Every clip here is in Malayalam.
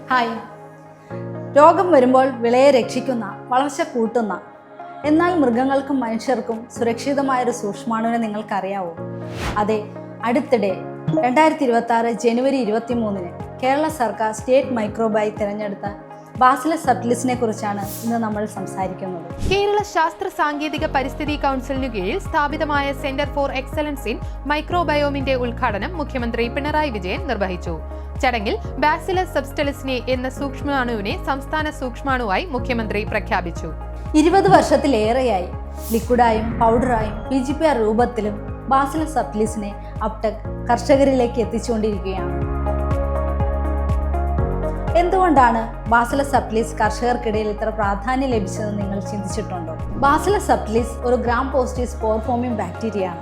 ഹായ്. രോഗം വരുമ്പോൾ വിളയെ രക്ഷിക്കുന്ന, വളർച്ച കൂട്ടുന്ന, എന്നാൽ മൃഗങ്ങൾക്കും മനുഷ്യർക്കും സുരക്ഷിതമായൊരു സൂക്ഷ്മാണുവിനെ നിങ്ങൾക്കറിയാവോ? അതെ, അടുത്തിടെ 2026 ജനുവരി 23 കേരള സർക്കാർ സ്റ്റേറ്റ് മൈക്രോബായി തിരഞ്ഞെടുത്ത ബാസിലസ് സബ്റ്റിലിസിനെ കുറിച്ചാണ് ഇന്ന് നമ്മൾ സംസാരിക്കുന്നത്. കേരള ശാസ്ത്ര സാങ്കേതിക പരിസ്ഥിതി കൗൺസിലിനു കീഴിൽ സ്ഥാപിതമായ സെന്റർ ഫോർ എക്സലൻസ് ഇൻ മൈക്രോബയോമിന്റെ ഉദ്ഘാടനം മുഖ്യമന്ത്രി പിണറായി വിജയൻ നിർവഹിച്ചു. ചടങ്ങിൽ ബാസിലസ് സബ്റ്റിലിസിനെ എന്ന സൂക്ഷ്മാണുവിനെ സംസ്ഥാന സൂക്ഷ്മാണുവായി മുഖ്യമന്ത്രി പ്രഖ്യാപിച്ചു. 20 വർഷത്തിലേറെയായി ലിക്വിഡായും പൗഡറായും PGPR രൂപത്തിലും ബാസിലസ് സബ്റ്റിലിസിനെ അപ്ടെക് കർഷകരിലേക്ക് എത്തിച്ചുകൊണ്ടിരിക്കുകയാണ്. എന്തുകൊണ്ടാണ് ബാസിലസ് സബ്റ്റിലിസ് കർഷകർക്കിടയിൽ ഇത്ര പ്രാധാന്യം ലഭിച്ചതെന്ന് നിങ്ങൾ ചിന്തിച്ചിട്ടുണ്ടോ? ബാസിലസ് സബ്റ്റിലിസ് ഒരു ഗ്രാം പോസിറ്റീവ് സ്പോർ ഫോമിംഗ് ബാക്ടീരിയയാണ്.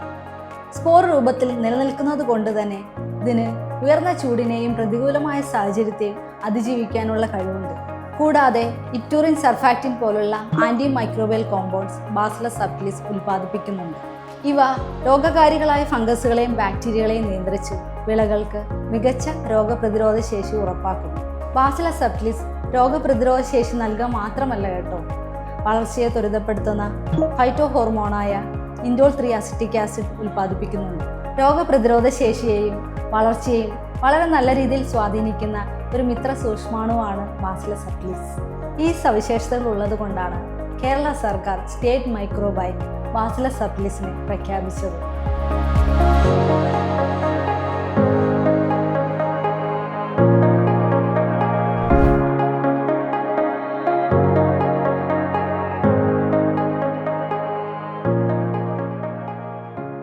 സ്പോർ രൂപത്തിൽ നിലനിൽക്കുന്നത് കൊണ്ട് തന്നെ ഇതിന് ഉയർന്ന ചൂടിനെയും പ്രതികൂലമായ സാഹചര്യത്തെയും അതിജീവിക്കാനുള്ള കഴിവുണ്ട്. കൂടാതെ ഇറ്റൂറിൻ സർഫാക്റ്റിൻ പോലുള്ള anti microbial compounds bacillus subtilis ഉൽപ്പാദിപ്പിക്കുന്നുണ്ട്. ഇവ രോഗകാരികളായ ഫംഗസുകളെയും ബാക്ടീരിയകളെയും നിയന്ത്രിച്ച് വിളകൾക്ക് മികച്ച രോഗപ്രതിരോധ ശേഷി ഉറപ്പാക്കുന്നു. ബാസിലസ് സബ്റ്റിലിസ് രോഗപ്രതിരോധ ശേഷി നൽകുക മാത്രമല്ല കേട്ടോ, വളർച്ചയെ ത്വരിതപ്പെടുത്തുന്ന ഫൈറ്റോ ഹോർമോണായ ഇൻഡോൾ 3 അസിറ്റിക് ആസിഡ് ഉൽപ്പാദിപ്പിക്കുന്നുണ്ട്. രോഗപ്രതിരോധ ശേഷിയെയും വളർച്ചയെയും വളരെ നല്ല രീതിയിൽ സ്വാധീനിക്കുന്ന ഒരു മിത്ര സൂക്ഷ്മാണുവാണ് ബാസിലസ് സബ്റ്റിലിസ്. ഈ സവിശേഷതകൾ ഉള്ളത് കൊണ്ടാണ് കേരള സർക്കാർ സ്റ്റേറ്റ് മൈക്രോബായി ബാസിലസ് സബ്റ്റിലിസിനെ പ്രഖ്യാപിച്ചത്.